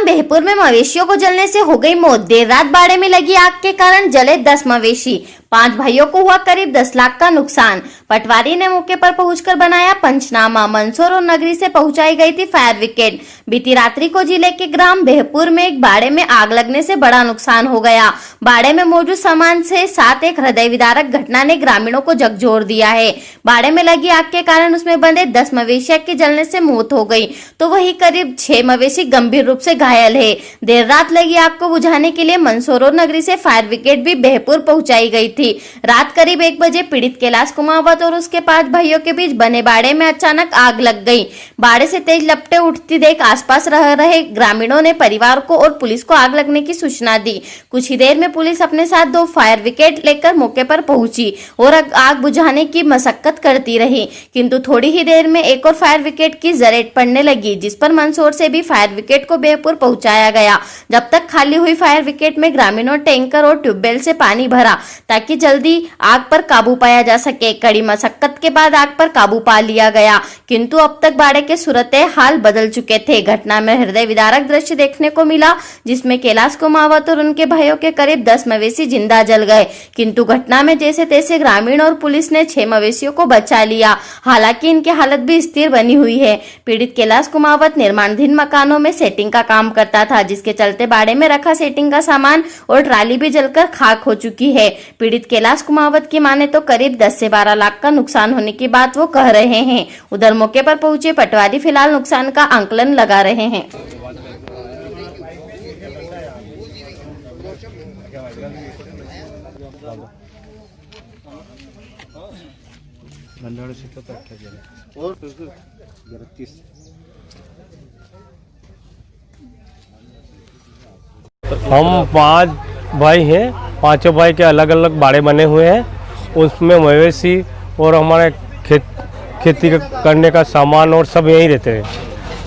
बेहपुर में मवेशियों को जलने से हो गई मौत। देर रात बाड़े में लगी आग के कारण जले 10 मवेशी। 5 भाइयों को हुआ करीब 10 लाख का नुकसान। पटवारी ने मौके पर पहुंचकर बनाया पंचनामा। मंदसौर और नगरी से पहुंचाई गई थी फायर ब्रिगेड। बीती रात्रि को जिले के ग्राम बेहपुर में एक बाड़े में आग लगने से बड़ा नुकसान हो गया। बाड़े में मौजूद सामान से साथ एक हृदय विदारक घटना ने ग्रामीणों को झकझोर दिया है। बाड़े में लगी आग के कारण उसमें बंधे 10 मवेशियों की जलने से मौत हो गई, तो वही करीब 6 मवेशी गंभीर रूप से घायल है। देर रात लगी आग को बुझाने के लिए मंदसौर और नगरी से फायर ब्रिगेड भी बेहपुर पहुंचाई गई थी। रात करीब 1 बजे पीड़ित कैलाश कुमावत और उसके 5 भाइयों के बीच बने बाड़े में अचानक आग लग गई। बाड़े से तेज लपटें उठती देख आसपास रह रहे ग्रामीणों ने परिवार को और पुलिस को आग लगने की सूचना दी। कुछ ही देर में पुलिस अपने साथ 2 फायर ब्रिगेड लेकर मौके पर पहुंची और आग बुझाने की मशक्कत करती रही, किंतु थोड़ी ही देर में एक और फायर ब्रिगेड की जरेट पड़ने लगी, जिस पर मंदसौर से भी फायर ब्रिगेड को बेहपुर पहुंचाया गया। जब तक खाली हुई फायर ब्रिगेड में ग्रामीणों टैंकर और ट्यूबवेल से पानी भरा ताकि जल्दी आग पर काबू पाया जा सके। कड़ी मशक्कत के बाद आग पर काबू पा लिया गया, किंतु अब तक बाड़े के सूरत हाल बदल चुके थे। घटना में हृदय विदारक दृश्य देखने को मिला, जिसमें कैलाश कुमावत और उनके भाइयों के करीब 10 मवेशी जिंदा जल गए, किंतु घटना में जैसे तैसे ग्रामीण और पुलिस ने 6 मवेशियों को बचा लिया। हालांकि इनकी हालत भी स्थिर बनी हुई है। पीड़ित कैलाश कुमावत निर्माणाधीन मकानों में सेटिंग का काम करता था, जिसके चलते बाड़े में रखा सेटिंग का सामान और ट्राली भी जलकर खाक हो चुकी है। पीड़ित कैलाश कुमावत की माने तो करीब 10 से 12 लाख का नुकसान होने की बात वो कह रहे हैं। उधर मौके पर पहुंचे पटवारी फिलहाल नुकसान का आंकलन लगा रहे हैं। हम 5 भाई हैं, 5 भाई के अलग अलग बाड़े बने हुए हैं। उसमें मवेशी और हमारे खेती करने का सामान और सब यहीं रहते हैं।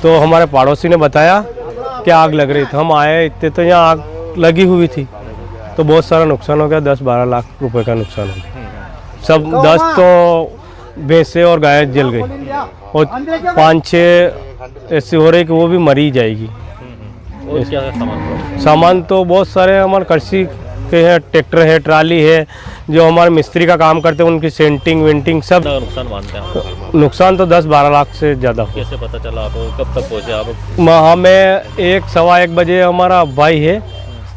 तो हमारे पड़ोसी ने बताया कि आग लग रही थी। हम आए इतने तो यहाँ आग लगी हुई थी, तो बहुत सारा नुकसान हो गया। 10-12 लाख रुपए का नुकसान हो गया। सब 10 तो भैंसें और गाय जल गई और 5-6 ऐसी हो रही कि वो भी मरी जाएगी। और क्या है सामान तो बहुत सारे हमारे कृषि के हैं, ट्रैक्टर है, ट्राली है, जो हमारे मिस्त्री का काम करते हैं उनकी सेंटिंग वेंटिंग सब। नुकसान मानते हैं? नुकसान तो 10-12 लाख से ज़्यादा। कैसे पता चला आपको? कब तक पहुँचे आप? हमें 1-1:15 बजे हमारा भाई है,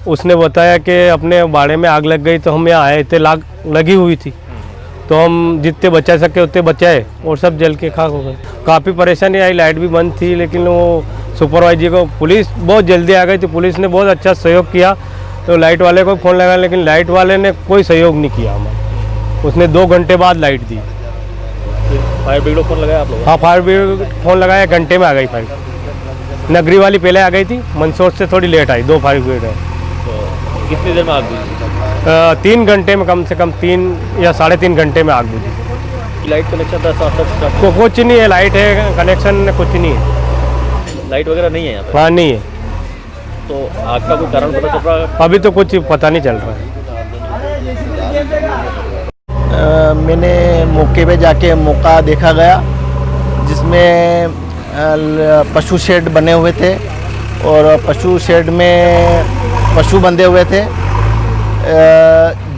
उसने बताया कि अपने बाड़े में आग लग गई। तो हम यहाँ आए थे, आग लगी हुई थी, तो हम जितने बचा सके उतने बचाए और सब जल के खाक हो गए। काफ़ी परेशानी आई, लाइट भी बंद थी, लेकिन वो सुपरवाइजर को पुलिस बहुत जल्दी आ गई थी। पुलिस ने बहुत अच्छा सहयोग किया, तो लाइट वाले को फ़ोन लगाया, लेकिन लाइट वाले ने कोई सहयोग नहीं किया हमारा। उसने 2 घंटे बाद लाइट दी। फायर ब्रिगेड को फोन लगाया आप लोग? हाँ, फायर ब्रिगेड फोन लगाया, घंटे में आ गई फायर। नगरी वाली पहले आ गई थी, मंदसौर से थोड़ी लेट आई। 2 फायर ब्रिगेड है। तो कितनी देर में आग बुझी? 3 घंटे में, कम से कम 3 या 3.5 घंटे में आग बुझी। लाइट कनेक्शन था साथ साथ? तो कुछ नहीं है, लाइट है, कनेक्शन कुछ नहीं है। लाइट वगैरह नहीं है यहाँ पे? हाँ, नहीं है। तो आग का कोई कारण पता चल रहा है? अभी तो कुछ पता नहीं चल रहा है। मैंने मौके पे जाके मौका देखा गया, जिसमें पशु शेड बने हुए थे और पशु शेड में पशु बंधे हुए थे,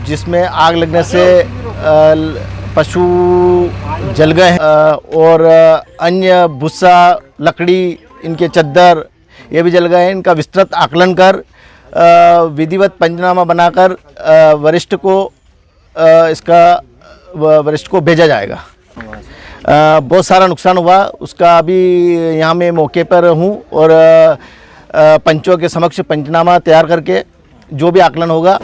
जिसमें आग लगने से पशु जल गए और अन्य भूसा, लकड़ी, इनके चद्दर ये भी जल गए। इनका विस्तृत आकलन कर विधिवत पंचनामा बनाकर वरिष्ठ को भेजा जाएगा। बहुत सारा नुकसान हुआ उसका। अभी यहाँ मैं मौके पर हूँ और पंचों के समक्ष पंचनामा तैयार करके जो भी आकलन होगा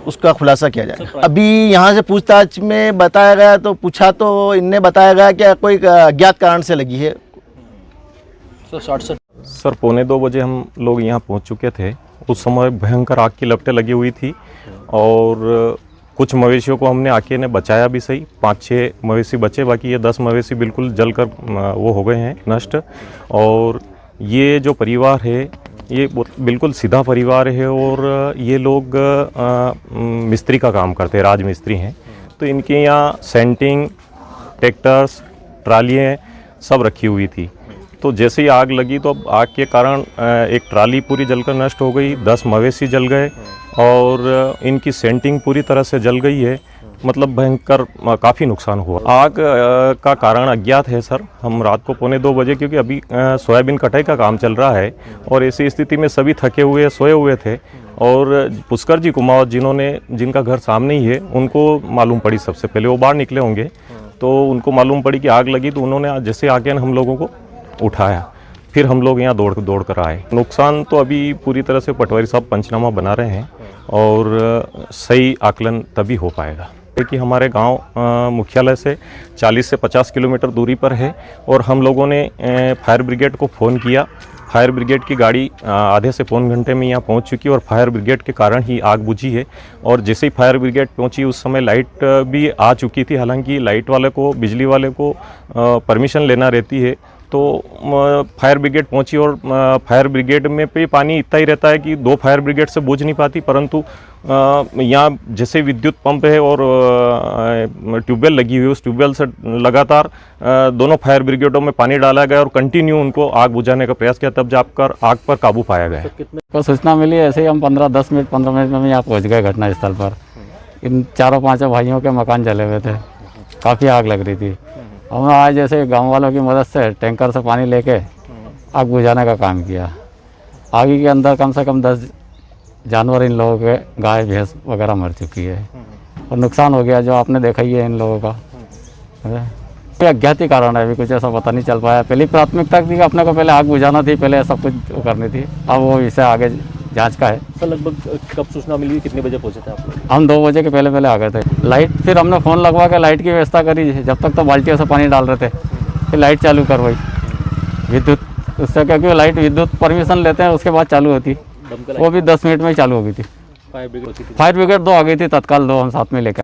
उसका खुलासा किया जाएगा। अभी यहाँ से पूछताछ में बताया गया, तो पूछा तो इनने बताया गया कि कोई अज्ञात कारण से लगी है। सर 1:45 बजे हम लोग यहाँ पहुँच चुके थे। उस समय भयंकर आग की लपटें लगी हुई थी और कुछ मवेशियों को हमने आके ने बचाया भी सही। 5-6 मवेशी बचे, बाकी ये 10 मवेशी बिल्कुल जलकर वो हो गए हैं नष्ट। और ये जो परिवार है ये बिल्कुल सीधा परिवार है और ये लोग मिस्त्री का काम करते हैं, राजमिस्त्री हैं। तो इनके यहाँ सेंटिंग, ट्रैक्टर्स, ट्रालियाँ सब रखी हुई थी। तो जैसे ही आग लगी तो अब आग के कारण एक ट्राली पूरी जलकर नष्ट हो गई, 10 मवेशी जल गए और इनकी सेंटिंग पूरी तरह से जल गई है। मतलब भयंकर काफ़ी नुकसान हुआ। आग का कारण अज्ञात है सर। हम रात को 1:45 बजे, क्योंकि अभी सोयाबीन कटाई का काम चल रहा है और ऐसी स्थिति में सभी थके हुए सोए हुए थे और पुष्कर जी कुमावत जिनका घर सामने ही है, उनको मालूम पड़ी सबसे पहले। वो बाहर निकले होंगे तो उनको मालूम पड़ी कि आग लगी, तो उन्होंने जैसे आके हम लोगों को उठाया, फिर हम लोग यहाँ दौड़ कर आए। नुकसान तो अभी पूरी तरह से पटवारी साहब पंचनामा बना रहे हैं और सही आकलन तभी हो पाएगा कि हमारे गांव मुख्यालय से 40 से 50 किलोमीटर दूरी पर है और हम लोगों ने फायर ब्रिगेड को फ़ोन किया। फायर ब्रिगेड की गाड़ी आधे से पौन घंटे में यहाँ पहुँच चुकी और फायर ब्रिगेड के कारण ही आग बुझी है। और जैसे ही फायर ब्रिगेड पहुँची उस समय लाइट भी आ चुकी थी। हालांकि लाइट वाले को, बिजली वाले को परमिशन लेना रहती है, तो फायर ब्रिगेड पहुंची और फायर ब्रिगेड में पे पानी इतना ही रहता है कि 2 फायर ब्रिगेड से बुझ नहीं पाती, परंतु यहाँ जैसे विद्युत पंप है और ट्यूबवेल लगी हुई है, उस ट्यूबवेल से लगातार दोनों फायर ब्रिगेडों में पानी डाला गया और कंटिन्यू उनको आग बुझाने का प्रयास किया, तब जाकर आग पर काबू पाया गया। को सूचना मिली, ऐसे ही हम 15 मिनट में यहाँ पहुँच गए घटनास्थल पर। इन 4-5 भाइयों के मकान जले हुए थे, काफ़ी आग लग रही थी। हमने आज जैसे गांव वालों की मदद से टैंकर से पानी लेके आग बुझाने का काम किया। आग के अंदर कम से कम 10 जानवर, इन लोगों के गाय भैंस वगैरह मर चुकी है और नुकसान हो गया जो आपने देखा ही है इन लोगों का। ये अज्ञात ही कारण है, अभी कुछ ऐसा पता नहीं चल पाया। पहली प्राथमिकता थी कि अपने को पहले आग बुझाना थी, पहले सब कुछ वो करनी थी। अब वो इसे आगे जांच का है। सर लगभग कब सूचना मिली, कितने बजे पहुंचे थे आप लोग? हम 2 बजे के पहले आ गए थे। लाइट, फिर हमने फ़ोन लगवा के लाइट की व्यवस्था करी। जब तक तो बाल्टियों से पानी डाल रहे थे, फिर लाइट चालू करवाई विद्युत उससे, क्योंकि लाइट विद्युत परमिशन लेते हैं उसके बाद चालू होती, वो भी 10 मिनट में ही चालू हो गई थी। फायर ब्रिगेड 2 आ गई थी तत्काल, 2 हम साथ में लेकर।